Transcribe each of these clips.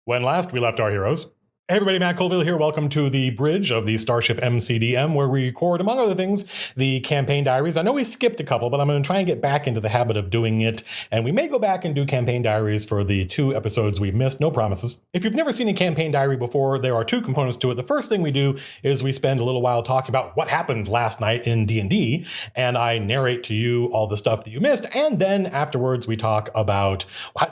When last we left our heroes. Hey everybody, Matt Colville here. Welcome to the bridge of the Starship MCDM, where we record, among other things, the campaign diaries. I know we skipped a couple, but I'm going to try and get back into the habit of doing it. And we may go back and do campaign diaries for the 2 episodes we missed. No promises. If you've never seen a campaign diary before, there are 2 components to it. The first thing we do is we spend a little while talking about what happened last night in D&D, and I narrate to you all the stuff that you missed. And then afterwards, we talk about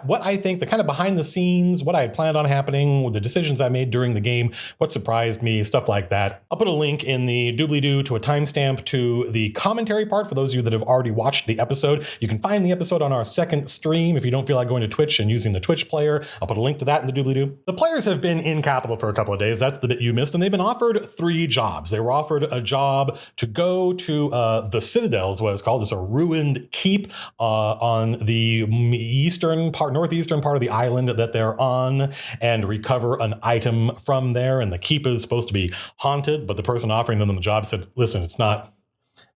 what I think, the kind of behind the scenes, what I had planned on happening, the decisions I made during the game, what surprised me, stuff like that. I'll put a link in the doobly-doo to a timestamp to the commentary part for those of you that have already watched the episode. You can find the episode on our second stream if you don't feel like going to Twitch and using the Twitch player. I'll put a link to that in the doobly-doo. The players have been in Capital for a couple of days. That's the bit you missed. And they've been offered 3 jobs. They were offered a job to go to the Citadel, is what it's called. It's a ruined keep on the northeastern part of the island that they're on, and recover an item from there. And the keep is supposed to be haunted, but the person offering them the job said, listen, it's not.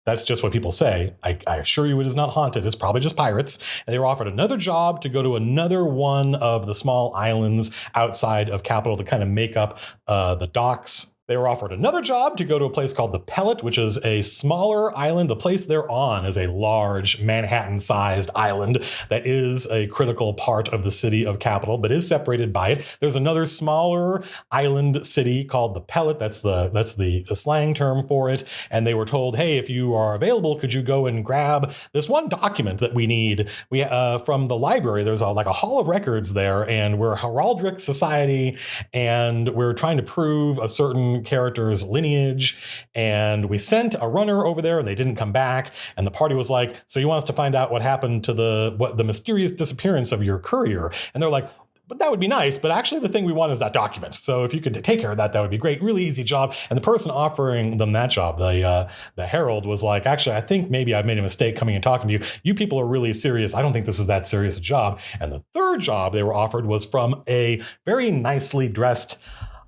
That's just what people say. I assure you it is not haunted. It's probably just pirates. And they were offered another job to go to another one of the small islands outside of Capital to kind of make up the docks. They were offered another job to go to a place called the Pellet, which is a smaller island. The place they're on is a large Manhattan-sized island that is a critical part of the city of Capital, but is separated by it. There's another smaller island city called the Pellet. That's the slang term for it. And they were told, hey, if you are available, could you go and grab this one document that we need? We from the library. There's like a hall of records there, and we're a heraldic society, and we're trying to prove a certain character's lineage, and we sent a runner over there and they didn't come back, and the party was like, so you want us to find out what happened to the mysterious disappearance of your courier? And they're like, but that would be nice, but actually the thing we want is that document. So if you could take care of that, that would be great. Really easy job. And the person offering them that job, the herald, was like, actually, I think maybe I've made a mistake coming and talking to you. You people are really serious. I don't think this is that serious a job. And the third job they were offered was from a very nicely dressed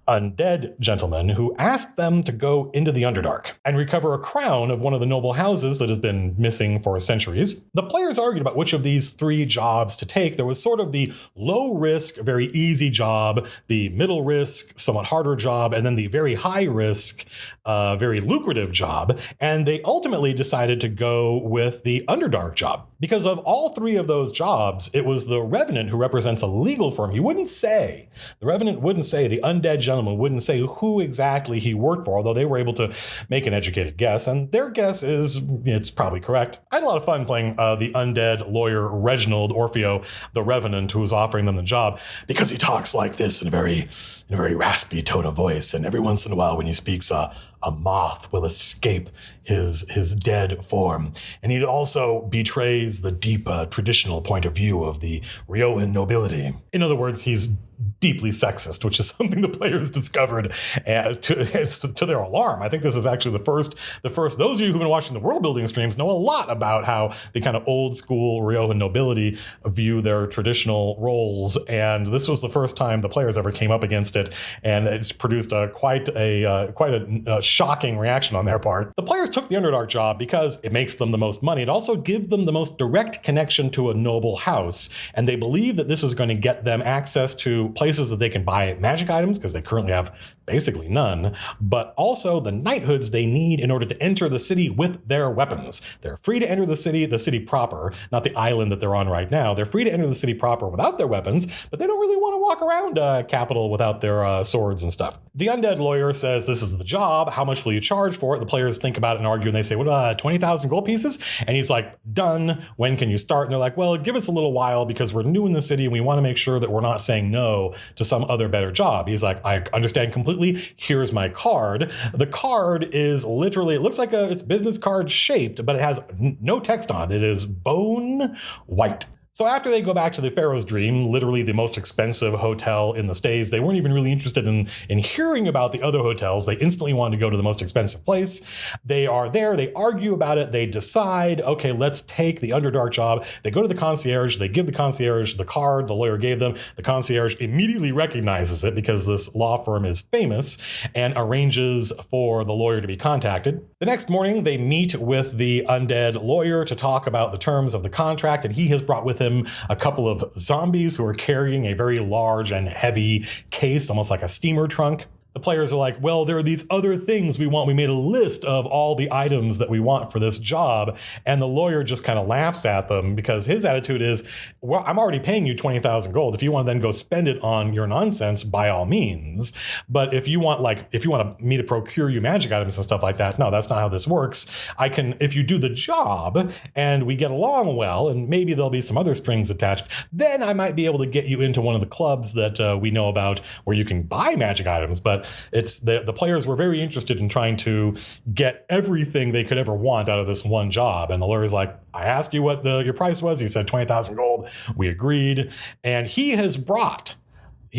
undead gentleman who asked them to go into the Underdark and recover a crown of one of the noble houses that has been missing for centuries. The players argued about which of these 3 jobs to take. There was sort of the low risk, very easy job, the middle risk, somewhat harder job, and then the very high risk, very lucrative job. And they ultimately decided to go with the Underdark job. Because of all 3 of those jobs, it was the Revenant who represents a legal firm. The Revenant wouldn't say, the undead gentleman wouldn't say who exactly he worked for, although they were able to make an educated guess, and their guess is it's probably correct. I had a lot of fun playing the undead lawyer Reginald Orfeo, the Revenant, who was offering them the job, because he talks like this in a very raspy tone of voice, and every once in a while when he speaks, a moth will escape his dead form. And he also betrays the deep traditional point of view of the Riojan nobility. In other words, he's deeply sexist, which is something the players discovered to their alarm. I think this is actually the first. Those of you who've been watching the world building streams know a lot about how the kind of old school Riojan nobility view their traditional roles. And this was the first time the players ever came up against it. And it's produced quite a shocking reaction on their part. The players took the Underdark job because it makes them the most money. It also gives them the most direct connection to a noble house. And they believe that this is going to get them access to places that they can buy magic items, because they currently have basically none, but also the knighthoods they need in order to enter the city with their weapons. They're free to enter the city proper, not the island that they're on right now. They're free to enter the city proper without their weapons, but they don't really want to walk around Capital without their swords and stuff. The undead lawyer says, this is the job. How much will you charge for it? The players think about it and argue, and they say, what, 20,000 gold pieces? And he's like, done. When can you start? And they're like, well, give us a little while because we're new in the city and we want to make sure that we're not saying no to some other better job. He's like, I understand completely. Here's my card. The card is literally, it looks like it's business card shaped, but it has no text on it. It is bone white. So after they go back to the Pharaoh's Dream, literally the most expensive hotel in the Stays, they weren't even really interested in hearing about the other hotels. They instantly wanted to go to the most expensive place. They are there. They argue about it. They decide, okay, let's take the Underdark job. They go to the concierge. They give the concierge the card the lawyer gave them. The concierge immediately recognizes it because this law firm is famous and arranges for the lawyer to be contacted. The next morning, they meet with the undead lawyer to talk about the terms of the contract, and he has brought with him a couple of zombies who are carrying a very large and heavy case, almost like a steamer trunk. The players are like, well, there are these other things we want. We made a list of all the items that we want for this job. And the lawyer just kind of laughs at them because his attitude is, well, I'm already paying you 20,000 gold. If you want to then go spend it on your nonsense, by all means. But if you want me to procure you magic items and stuff like that, no, that's not how this works. I can, if you do the job and we get along well, and maybe there'll be some other strings attached, then I might be able to get you into one of the clubs that we know about where you can buy magic items. But it's the players were very interested in trying to get everything they could ever want out of this one job. And the lawyer's like, I asked you what your price was. You said 20,000 gold. We agreed. And he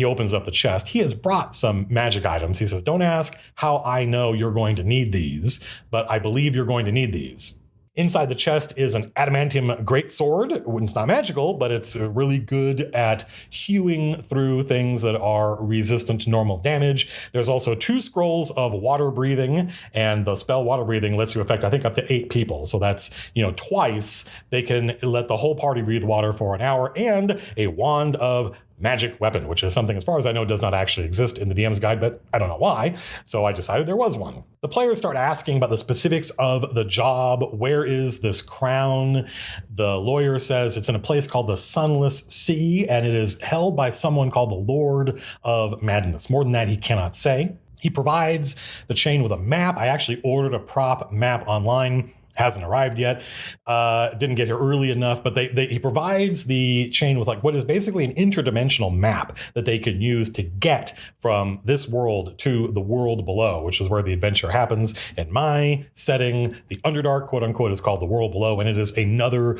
opens up the chest. He has brought some magic items. He says, don't ask how I know you're going to need these, but I believe you're going to need these. Inside the chest is an adamantium greatsword. It's not magical, but it's really good at hewing through things that are resistant to normal damage. There's also 2 scrolls of water breathing, and the spell water breathing lets you affect, I think, up to 8 people. So that's, twice. They can let the whole party breathe water for an hour, and a wand of magic weapon, which is something, as far as I know, does not actually exist in the DM's guide, but I don't know why. So I decided there was one. The players start asking about the specifics of the job. Where is this crown? The lawyer says it's in a place called the Sunless Sea, and it is held by someone called the Lord of Madness. More than that, he cannot say. He provides the chain with a map. I actually ordered a prop map online. Hasn't arrived yet. Didn't get here early enough, but he provides the chain with what is basically an interdimensional map that they can use to get from this world to the world below, which is where the adventure happens. In my setting, the Underdark, quote unquote, is called the world below, and it's another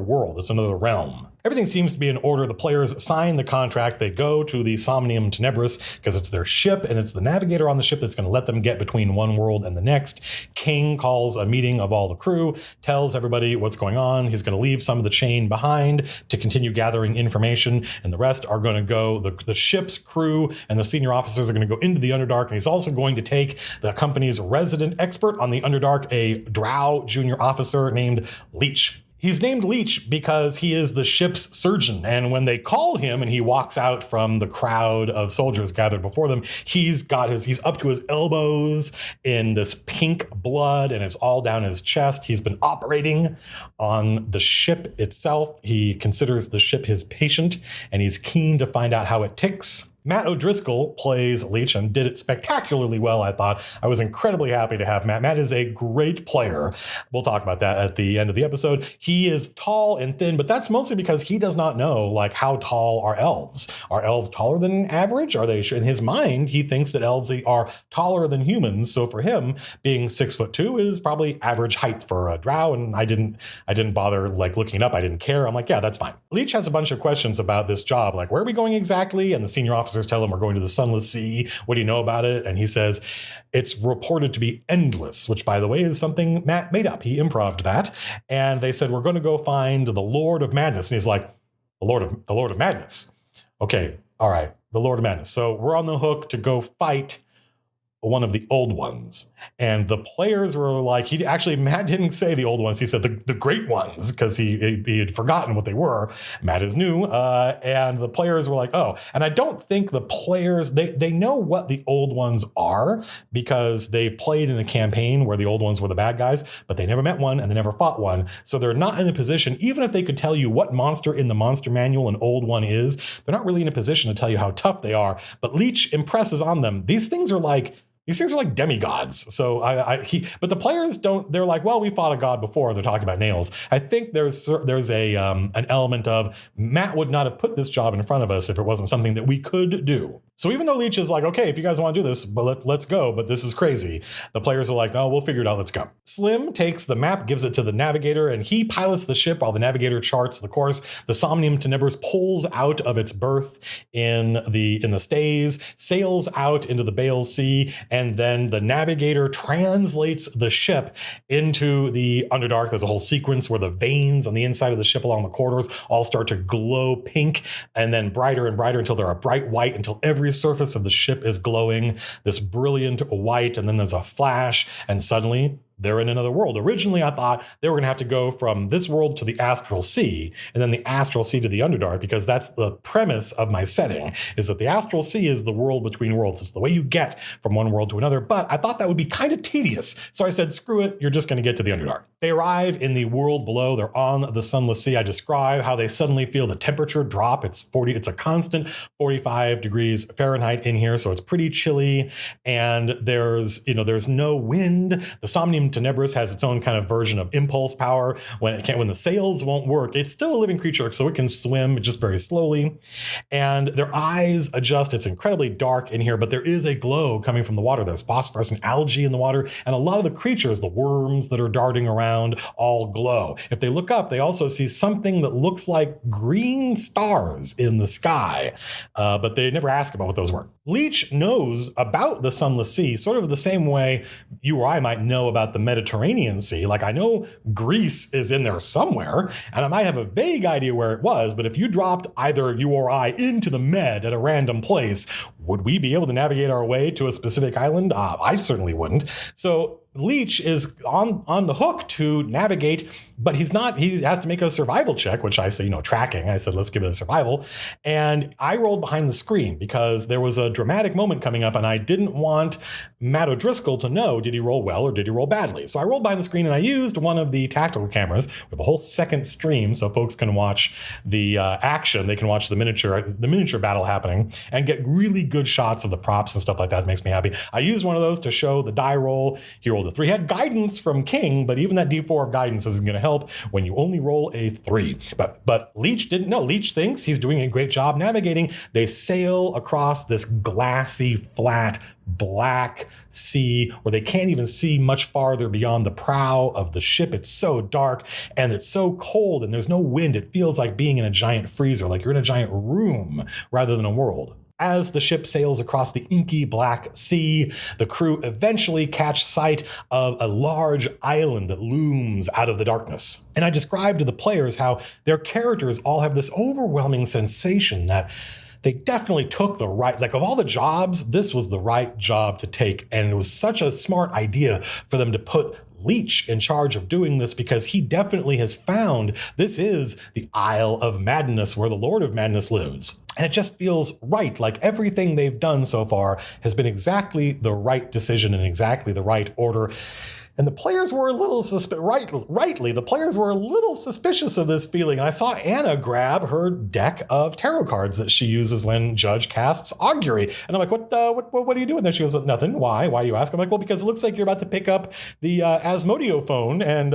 world. It's another realm. Everything seems to be in order. The players sign the contract. They go to the Somnium Tenebris because it's their ship, and it's the navigator on the ship that's going to let them get between one world and the next. King calls a meeting of all the crew, tells everybody what's going on. He's going to leave some of the chain behind to continue gathering information, and the rest are going to go, the ship's crew and the senior officers are going to go into the Underdark, and he's also going to take the company's resident expert on the Underdark, a drow junior officer named Leech. He's named Leech because he is the ship's surgeon, and when they call him and he walks out from the crowd of soldiers gathered before them, he's up to his elbows in this pink blood, and it's all down his chest. He's been operating on the ship itself. He considers the ship his patient, and he's keen to find out how it ticks. Matt O'Driscoll plays Leech and did it spectacularly well, I thought. I was incredibly happy to have Matt. Matt is a great player. We'll talk about that at the end of the episode. He is tall and thin, but that's mostly because he does not know, how tall are elves. Are elves taller than average? Are they? In his mind, he thinks that elves are taller than humans. So for him, being 6'2" is probably average height for a drow, and I didn't bother looking it up. I didn't care. I'm like, yeah, that's fine. Leech has a bunch of questions about this job, where are we going exactly? And the senior officer tell him we're going to the Sunless Sea. What do you know about it? And he says it's reported to be endless, which, by the way, is something Matt made up. He improv'd that. And they said, we're going to go find the Lord of Madness. And he's like, the Lord of Madness. Okay. All right. The Lord of Madness. So we're on the hook to go fight one of the old ones. And the players were like, Matt didn't say the old ones. He said the great ones, because he had forgotten what they were. Matt is new. And the players were like, oh, and I don't think the players, they know what the old ones are because they've played in a campaign where the old ones were the bad guys, but they never met one and they never fought one. So they're not in a position, even if they could tell you what monster in the monster manual an old one is, they're not really in a position to tell you how tough they are. But Leech impresses on them. These things are like demigods. So but the players don't, they're like, well, we fought a god before. They're talking about nails. I think there's an element of Matt would not have put this job in front of us if it wasn't something that we could do. So even though Leech is like, okay, if you guys want to do this, but let's go, but this is crazy. The players are like, no, we'll figure it out. Let's go. Slim takes the map, gives it to the navigator, and he pilots the ship while the navigator charts the course. The Somnium Tenebris pulls out of its berth in the stays, sails out into the Bale Sea, and then the navigator translates the ship into the Underdark. There's a whole sequence where the veins on the inside of the ship along the corridors all start to glow pink and then brighter and brighter until they're a bright white, until every surface of the ship is glowing this brilliant white. And then there's a flash, and suddenly they're in another world. Originally, I thought they were going to have to go from this world to the Astral Sea, and then the Astral Sea to the Underdark, because that's the premise of my setting, is that the Astral Sea is the world between worlds. It's the way you get from one world to another, but I thought that would be kind of tedious. So I said, screw it, you're just going to get to the Underdark. They arrive in the world below. They're on the Sunless Sea. I describe how they suddenly feel the temperature drop. It's a constant 45 degrees Fahrenheit in here, so it's pretty chilly, and there's no wind. The Somnium Tenebris has its own kind of version of impulse power. When the sails won't work, it's still a living creature, so it can swim just very slowly. And their eyes adjust. It's incredibly dark in here, but there is a glow coming from the water. There's phosphorescent algae in the water, and a lot of the creatures, the worms that are darting around, all glow. If they look up, they also see something that looks like green stars in the sky, but they never ask about what those were. Leech knows about the Sunless Sea, sort of the same way you or I might know about the Mediterranean Sea. Like, I know Greece is in there somewhere, and I might have a vague idea where it was, but if you dropped either you or I into the Med at a random place, would we be able to navigate our way to a specific island? I certainly wouldn't. So Leech is on the hook to navigate, but he has to make a survival check, which I say, tracking. I said, let's give it a survival. And I rolled behind the screen because there was a dramatic moment coming up, and I didn't want Matt O'Driscoll to know, did he roll well or did he roll badly? So I rolled behind the screen, and I used one of the tactical cameras with a whole second stream so folks can watch the action. They can watch the miniature battle happening and get really good shots of the props and stuff like that. It makes me happy. I used one of those to show the die roll. He rolled a 3. He had guidance from King, but even that D4 of guidance isn't going to help when you only roll a 3. But Leech didn't know. Leech thinks he's doing a great job navigating. They sail across this glassy, flat, black sea where they can't even see much farther beyond the prow of the ship. It's so dark and it's so cold and there's no wind. It feels like being in a giant freezer, like you're in a giant room rather than a world. As the ship sails across the inky black sea, the crew eventually catch sight of a large island that looms out of the darkness. And I described to the players how their characters all have this overwhelming sensation that they definitely took the right, like of all the jobs, this was the right job to take. And it was such a smart idea for them to put Leech in charge of doing this, because he definitely has found this is the Isle of Madness where the Lord of Madness lives. And it just feels right. Like everything they've done so far has been exactly the right decision in exactly the right order. And the players were a little rightly, the players were a little suspicious of this feeling. And I saw Anna grab her deck of tarot cards that she uses when Judge casts Augury. And I'm like, what are you doing there? She goes, nothing. Why? Why do you ask? I'm like, well, because it looks like you're about to pick up the Asmodio phone and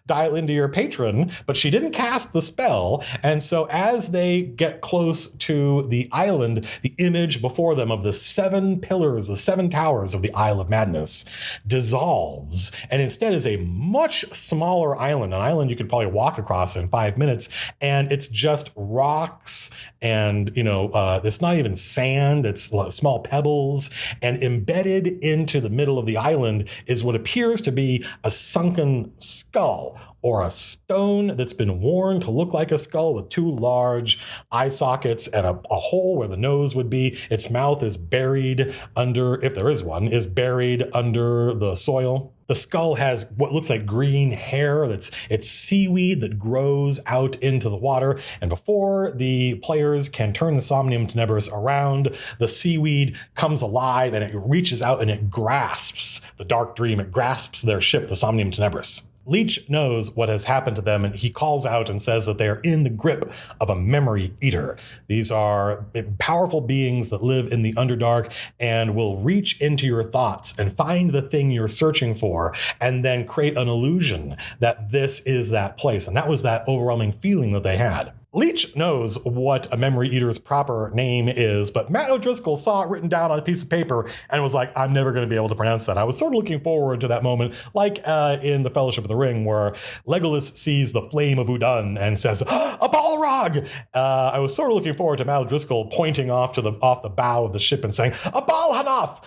dial into your patron. But she didn't cast the spell. And so as they get close to the island, the image before them of the 7 pillars, the 7 towers of the Isle of Madness dissolves. And instead is a much smaller island, an island you could probably walk across in 5 minutes. And it's just rocks and, it's not even sand, it's small pebbles. And embedded into the middle of the island is what appears to be a sunken skull, or a stone that's been worn to look like a skull with 2 large eye sockets and a hole where the nose would be. Its mouth is buried under, if there is one, is buried under the soil. The skull has what looks like green hair. It's seaweed that grows out into the water. And before the players can turn the Somnium Tenebris around, the seaweed comes alive and it reaches out and it grasps the Dark Dream. It grasps their ship, the Somnium Tenebris. Leech knows what has happened to them, and he calls out and says that they are in the grip of a memory eater. These are powerful beings that live in the Underdark and will reach into your thoughts and find the thing you're searching for and then create an illusion that this is that place. And that was that overwhelming feeling that they had. Leech knows what a memory eater's proper name is, but Matt O'Driscoll saw it written down on a piece of paper and was like, I'm never going to be able to pronounce that. I was sort of looking forward to that moment, like in The Fellowship of the Ring, where Legolas sees the flame of Udun and says, a Balrog! I was sort of looking forward to Matt O'Driscoll pointing off the bow of the ship and saying, a Balhanoth!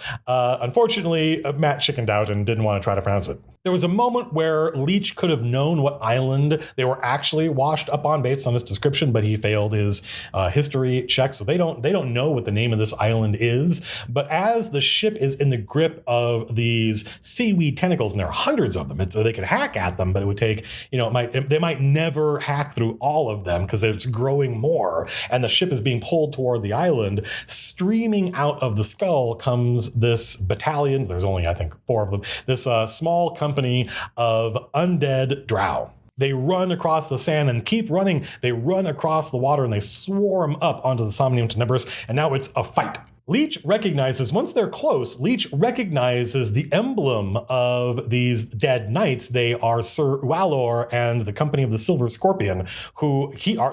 Unfortunately, Matt chickened out and didn't want to try to pronounce it. There was a moment where Leech could have known what island they were actually washed up on based on his description, but he failed his history check, so they don't know what the name of this island is. But as the ship is in the grip of these seaweed tentacles, and there are hundreds of them, they could hack at them, but it would take, they might never hack through all of them because it's growing more, and the ship is being pulled toward the island. Streaming out of the skull comes this battalion. There's only, I think, 4 of them. This small company of undead drow. They run across the sand and keep running. They run across the water and they swarm up onto the Somnium Tenebris, and now it's a fight. Leech recognizes, once they're close, Leech recognizes the emblem of these dead knights. They are Sir Walor and the Company of the Silver Scorpion,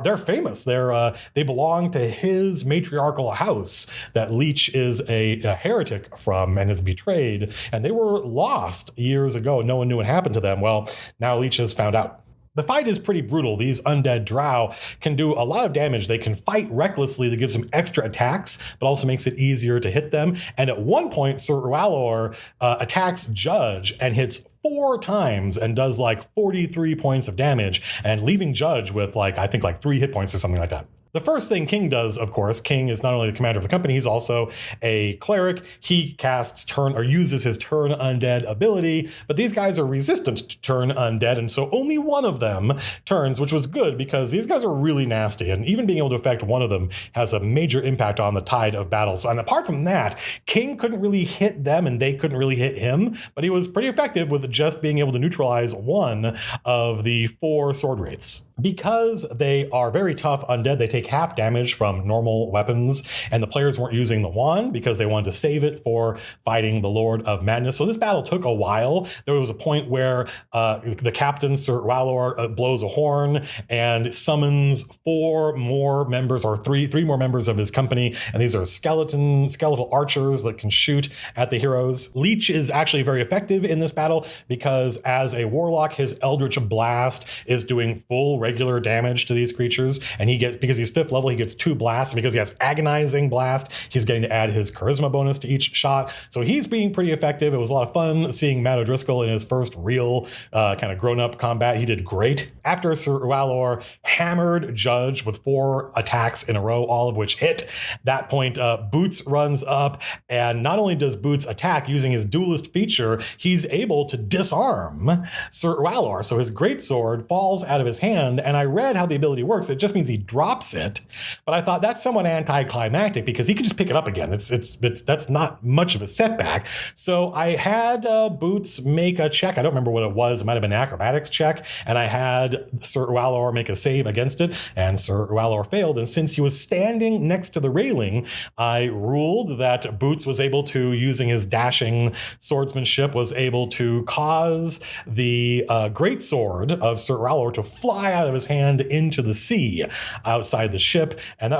they're famous. They belong to his matriarchal house that Leech is a heretic from and is betrayed. And they were lost years ago. No one knew what happened to them. Well, now Leech has found out. The fight is pretty brutal. These undead drow can do a lot of damage. They can fight recklessly. That gives them extra attacks, but also makes it easier to hit them. And at one point, Sir Walor attacks Judge and hits 4 times and does like 43 points of damage, and leaving Judge with I think 3 hit points or something like that. The first thing King does, of course, King is not only the commander of the company, he's also a cleric. He casts uses his turn undead ability, but these guys are resistant to turn undead, and so only one of them turns, which was good because these guys are really nasty, and even being able to affect one of them has a major impact on the tide of battle. So, and apart from that, King couldn't really hit them, and they couldn't really hit him, but he was pretty effective with just being able to neutralize one of the 4 sword wraiths. Because they are very tough undead, they take half damage from normal weapons, and the players weren't using the wand because they wanted to save it for fighting the Lord of Madness. So this battle took a while. There was a point where the captain, Sir Walor, blows a horn and summons 4 more members, or three more members of his company, and these are skeletal archers that can shoot at the heroes. Leech is actually very effective in this battle because as a warlock, his Eldritch Blast is doing full regular damage to these creatures, and because he's 5th level, he gets 2 blasts, and because he has Agonizing Blast, he's getting to add his charisma bonus to each shot. So he's being pretty effective. It was a lot of fun seeing Matt O'Driscoll in his first real kind of grown-up combat. He did great. After Sir Walor hammered Judge with 4 attacks in a row, all of which hit, that point Boots runs up, and not only does Boots attack using his duelist feature, he's able to disarm Sir Walor. So his greatsword falls out of his hand, and I read how the ability works. It just means he drops it, but I thought that's somewhat anticlimactic because he can just pick it up again. That's not much of a setback. So I had Boots make a check. I don't remember what it was. It might have been an acrobatics check, and I had Sir Walor make a save against it, and Sir Walor failed. And since he was standing next to the railing, I ruled that Boots was able to, using his dashing swordsmanship, was able to cause the greatsword of Sir Walor to fly out of his hand into the sea outside the ship. And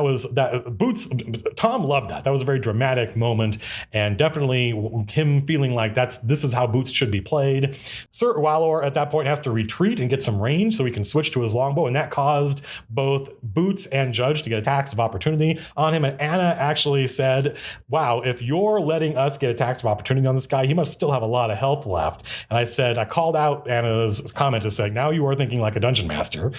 Boots, Tom loved that. That was a very dramatic moment, and definitely him feeling like this is how Boots should be played. Sir Walor at that point has to retreat and get some range so he can switch to his longbow, and that caused both Boots and Judge to get attacks of opportunity on him. And Anna actually said, wow, if you're letting us get attacks of opportunity on this guy, he must still have a lot of health left. And I called out Anna's comment to say, now you are thinking like a dungeon master,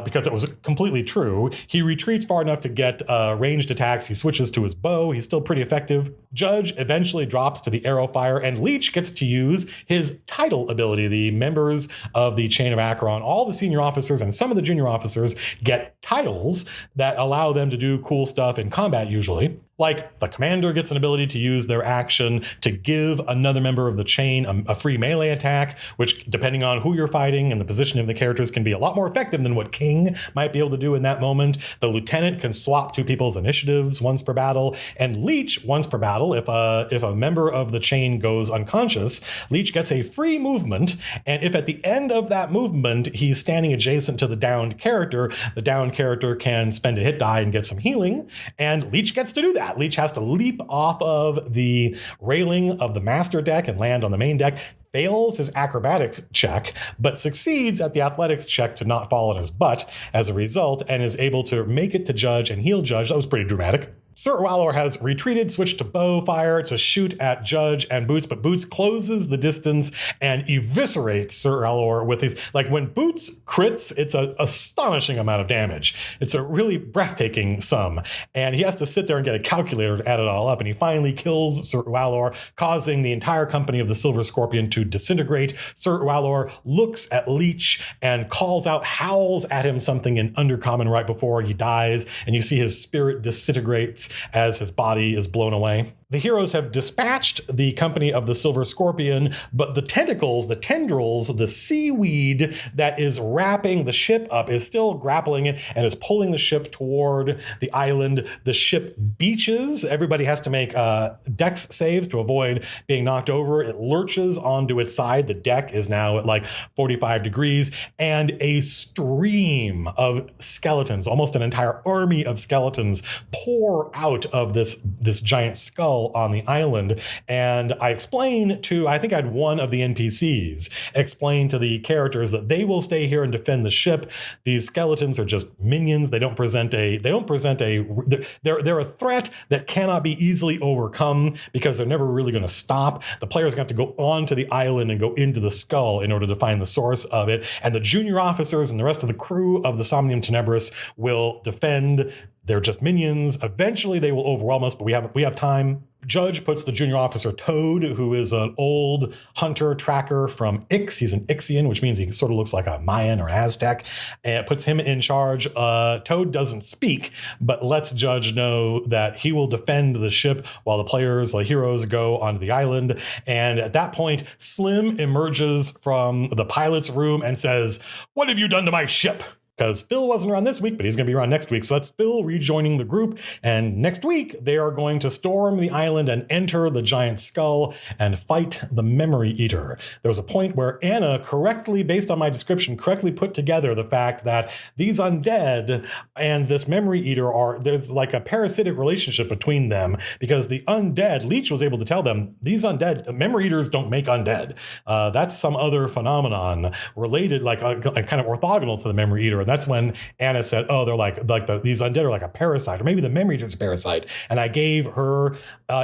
because it was completely true. He retreats far enough to get ranged attacks. He switches to his bow. He's still pretty effective. Judge eventually drops to the arrow fire, and Leech gets to use his title ability. The members of the Chain of Acheron, all the senior officers and some of the junior officers, get titles that allow them to do cool stuff in combat usually. Like the commander gets an ability to use their action to give another member of the chain a free melee attack, which, depending on who you're fighting and the position of the characters, can be a lot more effective than what King might be able to do in that moment. The lieutenant can swap 2 people's initiatives once per battle, and Leech once per battle. If a member of the chain goes unconscious, Leech gets a free movement, and if at the end of that movement he's standing adjacent to the downed character, the downed character can spend a hit die and get some healing, and Leech gets to do that. Leech has to leap off of the railing of the master deck and land on the main deck, fails his acrobatics check, but succeeds at the athletics check to not fall on his butt as a result, and is able to make it to Judge and heal Judge. That was pretty dramatic. Sir Walor has retreated, switched to bow fire to shoot at Judge and Boots, but Boots closes the distance and eviscerates Sir Walor with his, like when Boots crits, it's an astonishing amount of damage. It's a really breathtaking sum. And he has to sit there and get a calculator to add it all up. And he finally kills Sir Walor, causing the entire company of the Silver Scorpion to disintegrate. Sir Walor looks at Leech and calls out, howls at him something in Undercommon right before he dies. And you see his spirit disintegrates as his body is blown away. The heroes have dispatched the company of the Silver Scorpion, but the tentacles, the tendrils, the seaweed that is wrapping the ship up is still grappling it and is pulling the ship toward the island. The ship beaches. Everybody has to make dex saves to avoid being knocked over. It lurches onto its side. The deck is now at like 45 degrees, and a stream of skeletons, almost an entire army of skeletons, pour out of this giant skull on the island. And I explained to, I think I had one of the NPCs explain to the characters that they will stay here and defend the ship. These skeletons are just minions. They're a threat that cannot be easily overcome because they're never really going to stop. The players are going to have to go onto the island and go into the skull in order to find the source of it. And the junior officers and the rest of the crew of the Somnium Tenebris will defend. They're just minions. Eventually they will overwhelm us, but we have time. Judge puts the junior officer Toad, who is an old hunter tracker from Ix. He's an Ixian, which means he sort of looks like a Mayan or Aztec, and puts him in charge. Toad doesn't speak, but lets Judge know that he will defend the ship while the players, the heroes, go onto the island. And at that point, Slim emerges from the pilot's room and says, "What have you done to my ship?" Because Phil wasn't around this week, but he's going to be around next week. So that's Phil rejoining the group. And next week, they are going to storm the island and enter the giant skull and fight the Memory Eater. There was a point where Anna correctly, based on my description, correctly put together the fact that these undead and this Memory Eater there's like a parasitic relationship between them, because the undead, Leech was able to tell them, these undead, Memory Eaters don't make undead. That's some other phenomenon related, like kind of orthogonal to the Memory Eater. That's when Anna said, oh, they're these undead are like a parasite, or maybe the Memory Eater is a parasite. And I gave her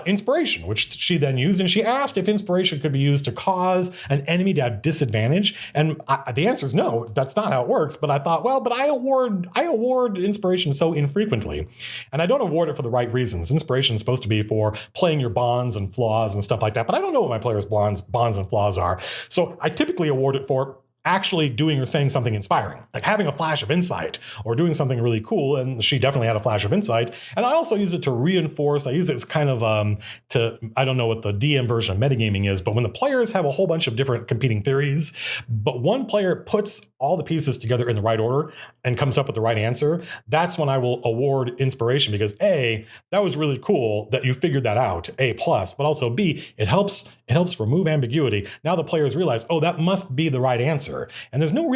inspiration, which she then used. And she asked if inspiration could be used to cause an enemy to have disadvantage. And the answer is no, that's not how it works. But I thought, well, but I award inspiration so infrequently. And I don't award it for the right reasons. Inspiration is supposed to be for playing your bonds and flaws and stuff like that. But I don't know what my players' bonds and flaws are. So I typically award it for actually doing or saying something inspiring, like having a flash of insight or doing something really cool. And she definitely had a flash of insight. And I also use it to reinforce. I use it as kind of I don't know what the DM version of metagaming is, but when the players have a whole bunch of different competing theories, but one player puts all the pieces together in the right order and comes up with the right answer, that's when I will award inspiration, because A, that was really cool that you figured that out, A+, but also B, it helps remove ambiguity. Now the players realize, oh, that must be the right answer. And there's no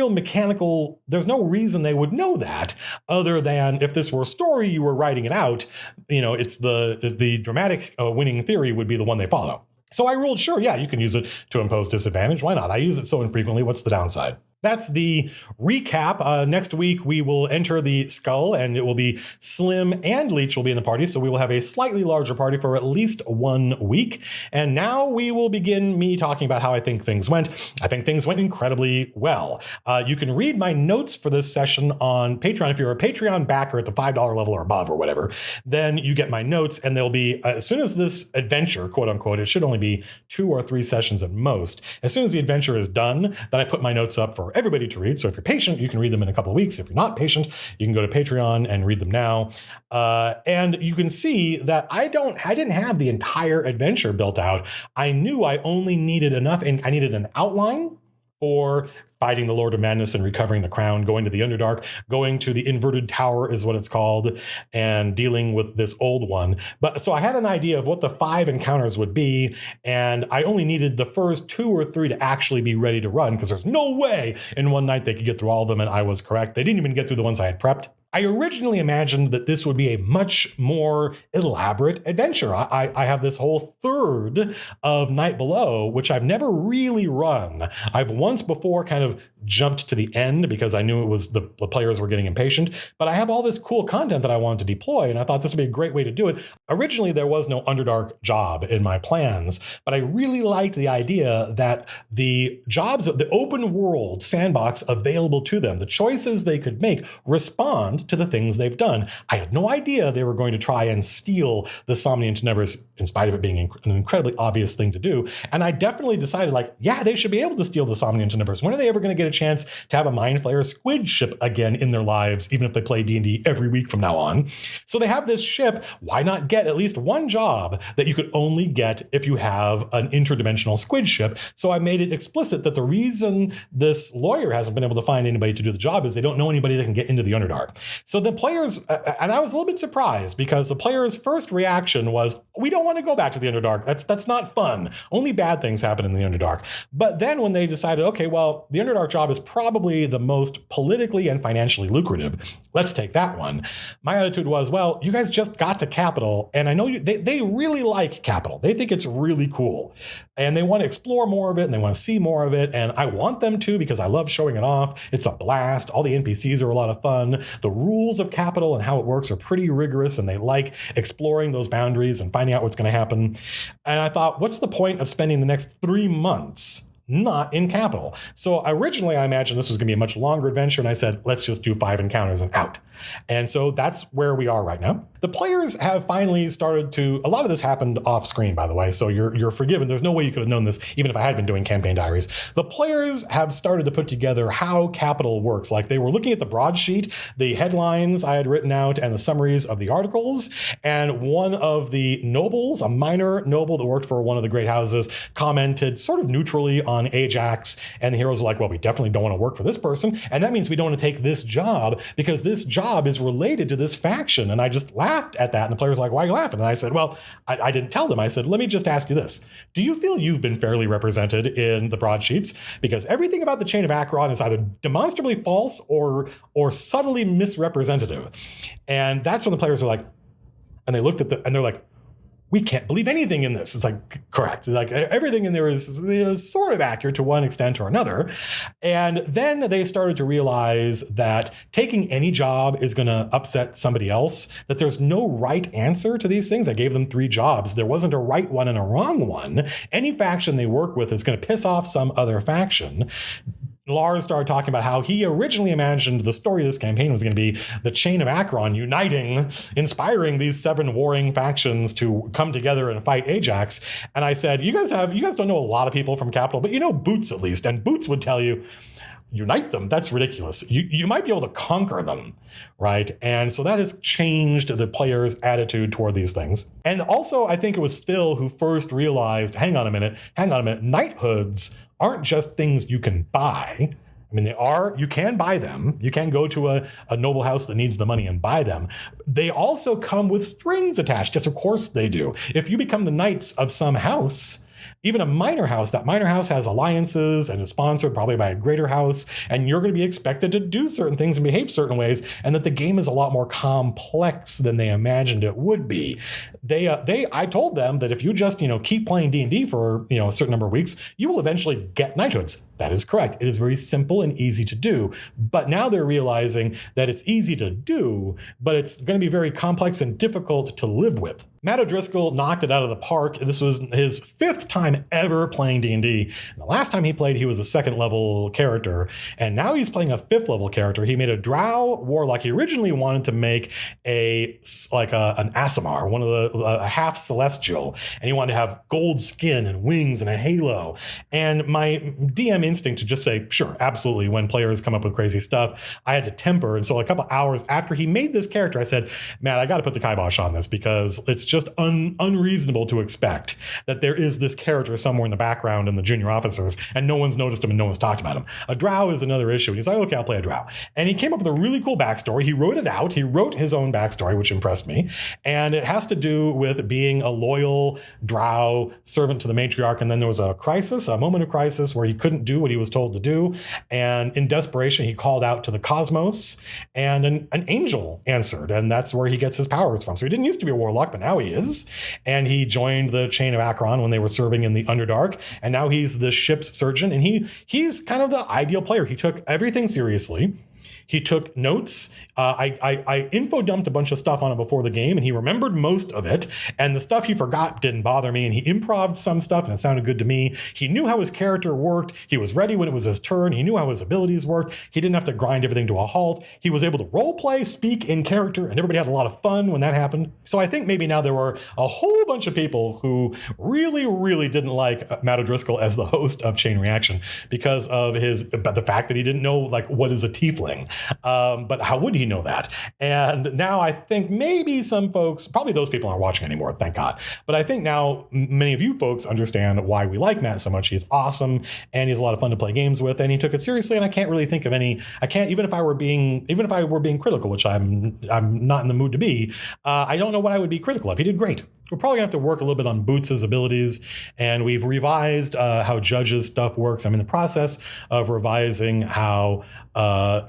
reason they would know that other than if this were a story, you were writing it out, it's the dramatic winning theory would be the one they follow. So I ruled, sure, yeah, you can use it to impose disadvantage. Why not? I use it so infrequently. What's the downside? That's the recap. Next week, we will enter the skull, and it will be Slim and Leech will be in the party. So we will have a slightly larger party for at least 1 week. And now we will begin me talking about how I think things went. I think things went incredibly well. You can read my notes for this session on Patreon. If you're a Patreon backer at the $5 level or above or whatever, then you get my notes, and they'll be, as soon as this adventure, quote unquote, it should only be 2 or 3 sessions at most. As soon as the adventure is done, then I put my notes up for everybody to read. So if you're patient, you can read them in a couple of weeks. If you're not patient, you can go to Patreon and read them now. And you can see that I didn't have the entire adventure built out. I knew I only needed enough, and I needed an outline for fighting the Lord of Madness and recovering the crown, going to the Underdark, going to the Inverted Tower is what it's called, and dealing with this old one. But so I had an idea of what the 5 encounters would be, and I only needed the first 2 or 3 to actually be ready to run, because there's no way in one night they could get through all of them, and I was correct. They didn't even get through the ones I had prepped. I originally imagined that this would be a much more elaborate adventure. I have this whole third of Night Below, which I've never really run. I've once before kind of jumped to the end because I knew it was the players were getting impatient. But I have all this cool content that I wanted to deploy, and I thought this would be a great way to do it. Originally, there was no Underdark job in my plans, but I really liked the idea that the jobs, the open world sandbox available to them, the choices they could make respond to the things they've done. I had no idea they were going to try and steal the Somniant Nevers, in spite of it being an incredibly obvious thing to do. And I definitely decided, like, yeah, they should be able to steal the Somniant Nevers. When are they ever going to get a chance to have a Mind Flayer squid ship again in their lives, even if they play D&D every week from now on? So they have this ship. Why not get at least one job that you could only get if you have an interdimensional squid ship? So I made it explicit that the reason this lawyer hasn't been able to find anybody to do the job is they don't know anybody that can get into the Underdark. So the players, and I was a little bit surprised because the players' first reaction was, we don't want to go back to the Underdark. That's not fun. Only bad things happen in the Underdark. But then when they decided, okay, well, the Underdark job is probably the most politically and financially lucrative. Let's take that one. My attitude was, well, you guys just got to Capital, and I know they really like Capital. They think it's really cool, and they want to explore more of it, and they want to see more of it, and I want them to because I love showing it off. It's a blast. All the NPCs are a lot of fun. The rules of Capital and how it works are pretty rigorous, and they like exploring those boundaries and finding out what's going to happen. And I thought, what's the point of spending the next 3 months not in Capital? So originally I imagined this was going to be a much longer adventure, and I said, let's just do 5 encounters and out. And so that's where we are right now. The players have finally started to, a lot of this happened off screen, by the way, so you're forgiven. There's no way you could have known this, even if I had been doing campaign diaries. The players have started to put together how Capital works. Like, they were looking at the broadsheet, the headlines I had written out, and the summaries of the articles. And one of the nobles, a minor noble that worked for one of the great houses, commented sort of neutrally on Ajax. And the heroes are like, well, we definitely don't want to work for this person. And that means we don't want to take this job because this job is related to this faction. And I just laughed at that. And the players were like, why are you laughing? And I said, well, I didn't tell them. I said, let me just ask you this. Do you feel you've been fairly represented in the broadsheets? Because everything about the chain of Acheron is either demonstrably false or subtly misrepresentative. And that's when the players were like, and they looked at and they're like, we can't believe anything in this. It's like, correct. Like, everything in there is sort of accurate to one extent or another. And then they started to realize that taking any job is going to upset somebody else, that there's no right answer to these things. I gave them 3 jobs. There wasn't a right one and a wrong one. Any faction they work with is going to piss off some other faction. Lars started talking about how he originally imagined the story of this campaign was going to be the chain of Acheron uniting, inspiring these 7 warring factions to come together and fight Ajax. And I said, you guys don't know a lot of people from Capital, but you know Boots at least. And Boots would tell you, unite them. That's ridiculous. You might be able to conquer them, right? And so that has changed the player's attitude toward these things. And also, I think it was Phil who first realized, hang on a minute, knighthoods aren't just things you can buy. I mean, you can buy them. You can go to a noble house that needs the money and buy them. They also come with strings attached. Yes, of course they do. If you become the knights of some house, even a minor house, that minor house has alliances and is sponsored probably by a greater house, and you're going to be expected to do certain things and behave certain ways, and that the game is a lot more complex than they imagined it would be. I told them that if you just, keep playing D&D for, a certain number of weeks, you will eventually get knighthoods. That is correct. It is very simple and easy to do. But now they're realizing that it's easy to do, but it's going to be very complex and difficult to live with. Matt O'Driscoll knocked it out of the park. This was his 5th time ever playing D&D. And the last time he played, he was a 2nd level character. And now he's playing a 5th level character. He made a drow warlock. He originally wanted to make an Aasimar, one of a half celestial. And he wanted to have gold skin and wings and a halo. And my DM instinct to just say, sure, absolutely, when players come up with crazy stuff, I had to temper. And so a couple hours after he made this character, I said, Matt, I got to put the kibosh on this because it's just unreasonable to expect that there is this character somewhere in the background in the junior officers and no one's noticed him and no one's talked about him. A drow is another issue. And he's like, okay, I'll play a drow. And he came up with a really cool backstory. He wrote it out. He wrote his own backstory, which impressed me. And it has to do with being a loyal drow servant to the matriarch. And then there was a moment of crisis where he couldn't do what he was told to do. And in desperation, he called out to the cosmos and an angel answered. And that's where he gets his powers from. So he didn't used to be a warlock, but now now he is. And he joined the Chain of Acheron when they were serving in the Underdark. And now he's the ship's surgeon. And he's kind of the ideal player. He took everything seriously. He took notes. I info dumped a bunch of stuff on him before the game, and he remembered most of it. And the stuff he forgot didn't bother me. And he improv'd some stuff, and it sounded good to me. He knew how his character worked. He was ready when it was his turn. He knew how his abilities worked. He didn't have to grind everything to a halt. He was able to role play, speak in character, and everybody had a lot of fun when that happened. So I think maybe now there were a whole bunch of people who really, really didn't like Matt O'Driscoll as the host of Chain Reaction because of the fact that he didn't know like what is a tiefling. But how would he know that? And now I think maybe some folks, probably those people aren't watching anymore, thank God. But I think now many of you folks understand why we like Matt so much. He's awesome and he's a lot of fun to play games with, and he took it seriously. And I can't really think of any. I can't, even if I were being critical, which I'm not in the mood to be. I don't know what I would be critical of. He did great. We're probably gonna have to work a little bit on Boots' abilities, and we've revised how Judge's stuff works. I'm in the process of revising how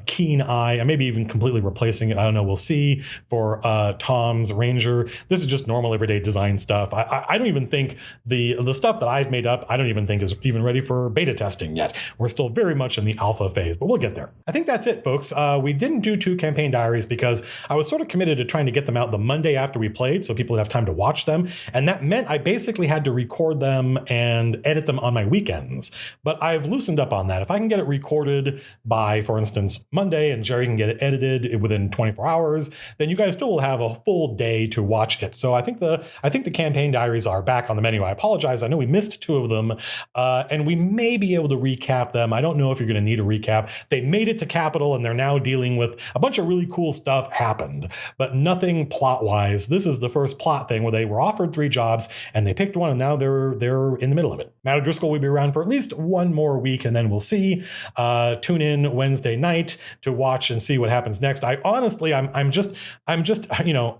Keen Eye, and maybe even completely replacing it, I don't know, we'll see, for Tom's Ranger. This is just normal everyday design stuff. I don't even think the stuff that I've made up, I don't even think is even ready for beta testing yet. We're still very much in the alpha phase, but we'll get there. I think that's it, folks. We didn't do 2 campaign diaries because I was sort of committed to trying to get them out the Monday after we played so people would have time to watch them. And that meant I basically had to record them and edit them on my weekends. But I've loosened up on that. If I can get it recorded by, for instance, Monday, and Jerry can get it edited within 24 hours, then you guys still will have a full day to watch it. So I think the campaign diaries are back on the menu. I apologize. I know we missed 2 of them, and we may be able to recap them. I don't know if you're going to need a recap. They made it to Capital, and they're now dealing with a bunch of really cool stuff happened, but nothing plot-wise. This is the first plot thing where they were offered 3 jobs and they picked one, and now they're in the middle of it. Matt O'Driscoll will be around for at least 1 more week, and then we'll see. Tune in Wednesday night to watch and see what happens next. I honestly, I'm just, you know,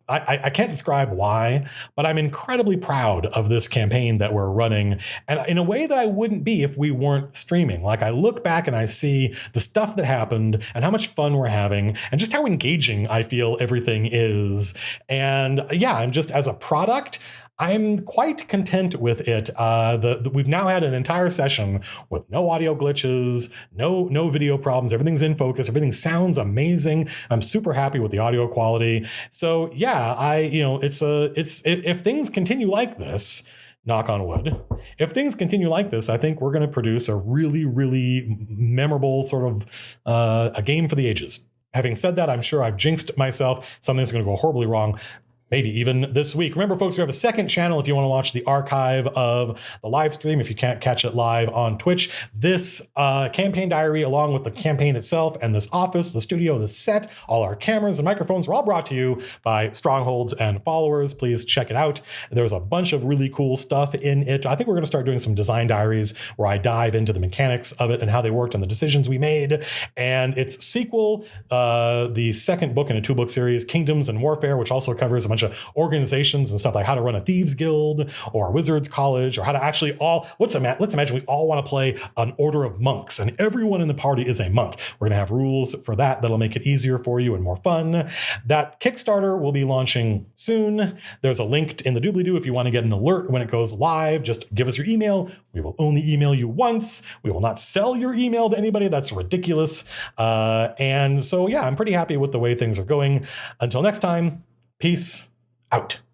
I can't describe why, but I'm incredibly proud of this campaign that we're running, and in a way that I wouldn't be if we weren't streaming. Like, I look back and I see the stuff that happened and how much fun we're having and just how engaging I feel everything is. And yeah, I'm just, as a product, I'm quite content with it. We've now had an entire session with no audio glitches, no video problems. Everything's in focus. Everything sounds amazing. I'm super happy with the audio quality. So yeah, if things continue like this, knock on wood, if things continue like this, I think we're going to produce a really, really memorable sort of a game for the ages. Having said that, I'm sure I've jinxed myself. Something's going to go horribly wrong. Maybe even this week. Remember, folks, we have a second channel if you want to watch the archive of the live stream, if you can't catch it live on Twitch. This campaign diary, along with the campaign itself and this office, the studio, the set, all our cameras and microphones were all brought to you by Strongholds and Followers. Please check it out. There's a bunch of really cool stuff in it. I think we're going to start doing some design diaries where I dive into the mechanics of it and how they worked and the decisions we made. And its sequel, the second book in a 2-book series, Kingdoms and Warfare, which also covers a bunch of organizations and stuff like how to run a thieves guild or a wizards college, or how to actually let's imagine we all want to play an order of monks and everyone in the party is a monk. We're going to have rules for that that'll make it easier for you and more fun. That Kickstarter will be launching soon. There's a link in the doobly-doo if you want to get an alert when it goes live. Just give us your email. We will only email you once. We will not sell your email to anybody. That's ridiculous. And so yeah, I'm pretty happy with the way things are going. Until next time, peace out.